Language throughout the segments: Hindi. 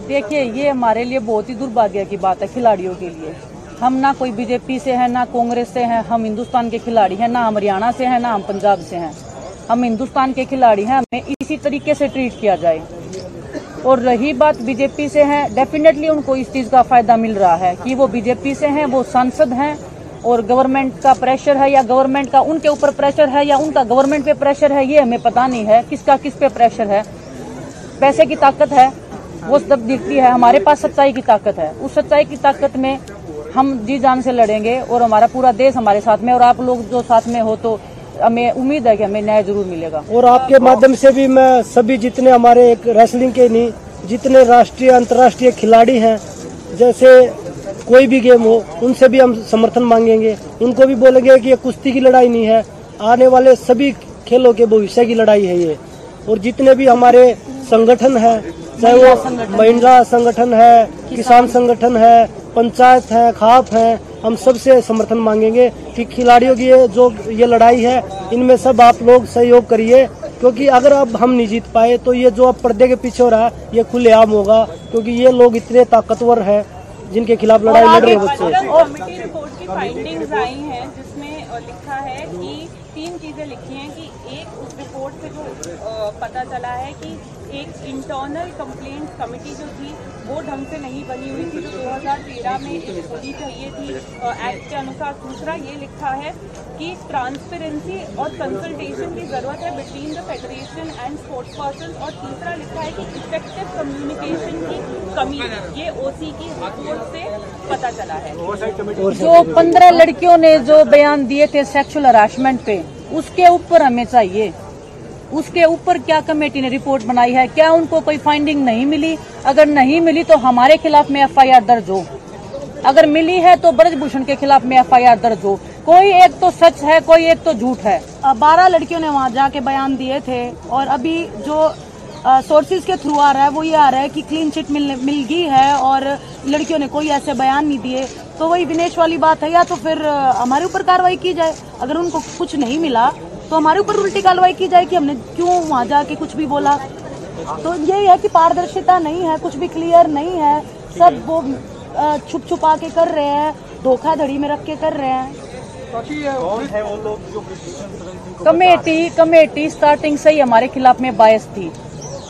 देखिए, ये हमारे लिए बहुत ही दुर्भाग्य की बात है खिलाड़ियों के लिए। हम ना कोई बीजेपी से है, ना कांग्रेस से हैं, हम हिंदुस्तान के खिलाड़ी हैं, ना हम हरियाणा से हैं, ना हम पंजाब से हैं। हम हिंदुस्तान के खिलाड़ी हैं, हमें इसी तरीके से ट्रीट किया जाए। और रही बात बीजेपी से है, डेफिनेटली उनको इस चीज का फायदा मिल रहा है कि वो बीजेपी से हैं, वो सांसद हैं और गवर्नमेंट का प्रेशर है या गवर्नमेंट का उनके ऊपर प्रेशर है या उनका गवर्नमेंट पे प्रेशर है, ये हमें पता नहीं है किसका किस पे प्रेशर है। पैसे की ताकत है, वो सब दिखती है। हमारे पास सच्चाई की ताकत है, उस सच्चाई की ताकत में हम जी जान से लड़ेंगे और हमारा पूरा देश हमारे साथ में, और आप लोग जो साथ में हो तो हमें उम्मीद है कि हमें न्याय जरूर मिलेगा। और आपके माध्यम से भी मैं सभी जितने हमारे एक रेसलिंग के नहीं, जितने राष्ट्रीय अंतर्राष्ट्रीय खिलाड़ी हैं, जैसे कोई भी गेम हो, उनसे भी हम समर्थन मांगेंगे। उनको भी बोलेंगे कि ये कुश्ती की लड़ाई नहीं है, आने वाले सभी खेलों के भविष्य की लड़ाई है ये। और जितने भी हमारे संगठन है, चाहे वो महिला संगठन है, किसान संगठन है, पंचायत है, खाप है, हम सबसे समर्थन मांगेंगे कि खिलाड़ियों की ये लड़ाई है, इनमें सब आप लोग सहयोग करिए। क्योंकि अगर अब हम नहीं जीत पाए तो ये जो अब पर्दे के पीछे हो रहा है ये खुलेआम होगा, क्योंकि ये लोग इतने ताकतवर हैं जिनके खिलाफ लड़ाई लड़ रहे बच्चे। कमेटी रिपोर्ट की फाइंडिंग्स आई हैं जिसमें लिखा है कि 3 चीजें लिखी हैं कि एक, उस रिपोर्ट से जो पता चला है कि एक इंटरनल कंप्लेंट्स कमेटी जो थी वो ढंग से नहीं बनी हुई थी, जो 2013 में होनी चाहिए थी एक्ट के अनुसार। दूसरा ये लिखा है कि ट्रांसपेरेंसी और कंसल्टेशन की जरूरत है between the federation and sports person. और तीसरा लिखा है कि इफेक्टिव कम्युनिकेशन की कमी, ये ओसी की रिपोर्ट से पता चला है। जो 15 लड़कियों ने जो बयान दिए थे सेक्सुअल हरासमेंट पे, उसके ऊपर हमें चाहिए, उसके ऊपर क्या कमेटी ने रिपोर्ट बनाई है, क्या उनको कोई फाइंडिंग नहीं मिली? अगर नहीं मिली तो हमारे खिलाफ में एफआईआर दर्ज हो, अगर मिली है तो ब्रजभूषण के खिलाफ में एफआईआर दर्ज हो। कोई एक तो सच है, कोई एक तो झूठ है। 12 लड़कियों ने वहां जाके बयान दिए थे और अभी जो सोर्सेज के थ्रू आ रहा है वो ये आ रहा है कि क्लीन चिट मिल गई है और लड़कियों ने कोई ऐसे बयान नहीं दिए। तो वही विनेश वाली बात है, या तो फिर हमारे ऊपर कार्रवाई की जाए, अगर उनको कुछ नहीं मिला तो हमारे ऊपर उल्टी कार्रवाई की जाए कि हमने क्यों वहां जाके कुछ भी बोला। तो यही है कि पारदर्शिता नहीं है, कुछ भी क्लियर नहीं है, सब वो छुप छुपा के कर रहे हैं, धोखाधड़ी में रख के कर रहे हैं। कमेटी स्टार्टिंग से ही हमारे खिलाफ में बायस थी,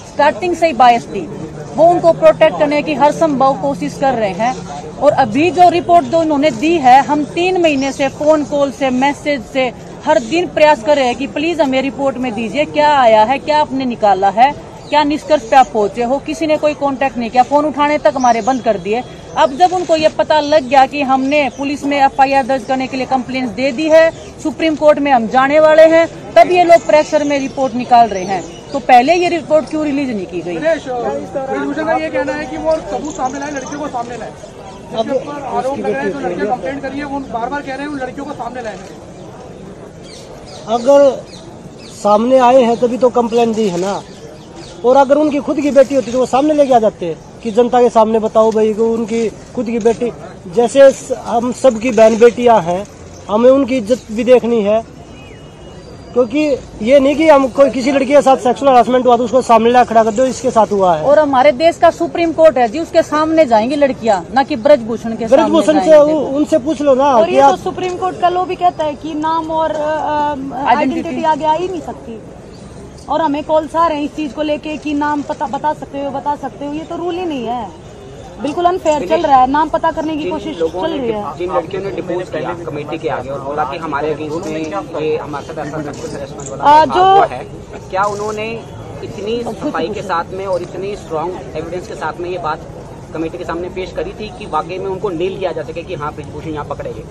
स्टार्टिंग से ही बायस थी। वो उनको प्रोटेक्ट करने की हर संभव कोशिश कर रहे हैं। और अभी जो रिपोर्ट जो उन्होंने दी है, हम 3 महीने से फोन कॉल से, मैसेज से हर दिन प्रयास कर रहे हैं कि प्लीज हमें रिपोर्ट में दीजिए, क्या आया है, क्या आपने निकाला है, क्या निष्कर्ष पे आप पहुंचे हो। किसी ने कोई कांटेक्ट नहीं किया, फोन उठाने तक हमारे बंद कर दिए। अब जब उनको ये पता लग गया कि हमने पुलिस में एफआईआर दर्ज करने के लिए कंप्लेंट दे दी है, सुप्रीम कोर्ट में हम जाने वाले हैं, तब ये लोग प्रेशर में रिपोर्ट निकाल रहे हैं। तो पहले ये रिपोर्ट क्यों रिलीज नहीं की गई? का ये कहना है कि वो सबूत सामने लाए, लड़कियों को सामने लाए। आरोप लग रहे हैं, जो लड़कियां कंप्लेंट करी है वो बार-बार कह रहे हैं उन लड़कियों को सामने लाए। अगर सामने आए हैं तभी तो कंप्लेंट दी है ना। और अगर उनकी खुद की बेटी होती तो वो सामने लेके आ जाते कि जनता के सामने बताओ भाई को उनकी खुद की बेटी। जैसे हम सब की बहन बेटियां हैं, हमें उनकी इज्जत भी देखनी है, क्योंकि ये नहीं कि हम कोई किसी लड़की के साथ सेक्सुअल हरासमेंट हुआ तो उसको सामने ला खड़ा कर दो, इसके साथ हुआ है। और हमारे देश का सुप्रीम कोर्ट है जी, उसके सामने जाएंगी लड़कियां, ना कि ब्रजभूषण के सामने। ब्रजभूषण से उनसे पूछ लो ना। और ये तो सुप्रीम कोर्ट का लॉ भी कहता है कि नाम और आइडेंटिटी आगे आ ही नहीं सकती। और हमें कॉल्स आ रहे हैं इस चीज को लेके कि नाम पता बता सकते हो, ये तो रूल ही नहीं है, बिल्कुल अनफेयर चल रहा है। नाम पता करने की कोशिश चल रही है। जिन लड़कियों ने डिपोज किया कमेटी के आगे और बोला कि हमारे अगेंस्ट में ये हमारे साथ ऐसा हरासमेंट वाला जो है, क्या उन्होंने इतनी सफाई के साथ में और इतनी स्ट्रॉन्ग एविडेंस के साथ में ये बात कमेटी के सामने पेश करी थी कि वाकई में उनको नील लिया जा सके कि हाँ ब्रजभूषण यहाँ पकड़े गए?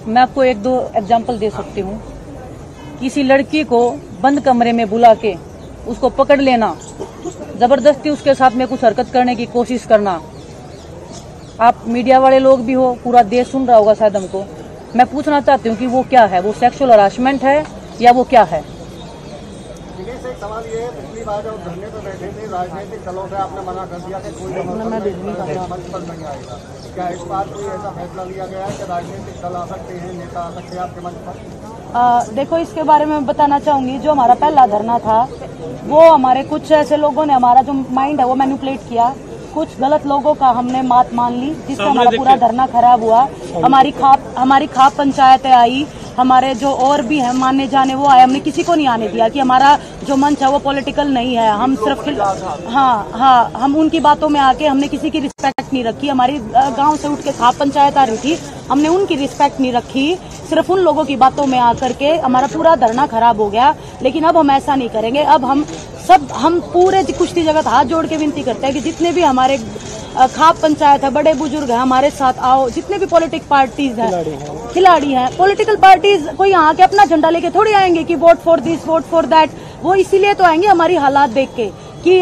मैं आपको 1-2 एग्जाम्पल दे सकती हूँ। किसी लड़की को बंद कमरे में बुला के उसको पकड़ लेना, जबरदस्ती उसके साथ में कुछ हरकत करने की कोशिश करना। आप मीडिया वाले लोग भी हो, पूरा देश सुन रहा होगा शायद हमको। मैं पूछना चाहती हूँ कि वो क्या है, वो सेक्सुअल हरासमेंट है या वो क्या है? एक सवाल ये है, पिछली बार जब धरने पर बैठे थे राजनीतिक दलों से आपने मना कर दिया कि कोई मंच पर नहीं आएगा, क्या इस बार कोई ऐसा फैसला लिया गया है कि राजनीतिक दल आ सकते हैं, नेता आ सकते हैं आपके मंच पर? देखो, इसके बारे में बताना चाहूंगी, जो हमारा पहला धरना था वो हमारे कुछ ऐसे लोगों ने हमारा जो माइंड है वो मैनिपुलेट किया, कुछ गलत लोगों का हमने मात मान ली, जिससे हमारा पूरा धरना खराब हुआ। हमारी खाप पंचायतें आई, हमारे जो और भी हैं माने जाने वो आए, हमने किसी को नहीं आने दिया कि हमारा जो मंच है वो पॉलिटिकल नहीं है। हम सिर्फ हाँ हम उनकी बातों में आके हमने किसी की रिस्पेक्ट नहीं रखी। हमारी गांव से उठ के खाप पंचायत आ रही थी, हमने उनकी रिस्पेक्ट नहीं रखी, सिर्फ उन लोगों की बातों में आकर के हमारा पूरा धरना खराब हो गया। लेकिन अब हम ऐसा नहीं करेंगे। अब हम पूरे कुश्ती जगत हाथ जोड़ के विनती करते हैं कि जितने भी हमारे खाप पंचायत है, बड़े बुजुर्ग हैं, हमारे साथ आओ। जितने भी पॉलिटिक पार्टीज हैं, खिलाड़ी हैं, पॉलिटिकल पार्टीज कोई यहाँ के अपना झंडा लेके थोड़ी आएंगे कि vote for this vote for that. वो इसीलिए तो आएंगे हमारी हालात देख के कि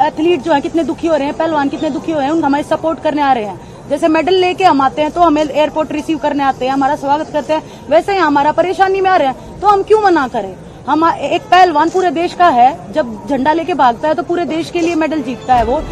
एथलीट जो है कितने दुखी हो रहे हैं, पहलवान कितने दुखी हो रहे हैं, उन हमारे सपोर्ट करने आ रहे हैं। जैसे मेडल लेके हम आते हैं तो हमें एयरपोर्ट रिसीव करने आते हैं, हमारा स्वागत करते हैं, वैसे ही हमारा परेशानी में आ रहे हैं तो हम क्यों मना करें। हम एक पहलवान पूरे देश का है, जब झंडा लेके भागता है तो पूरे देश के लिए मेडल जीतता है वो।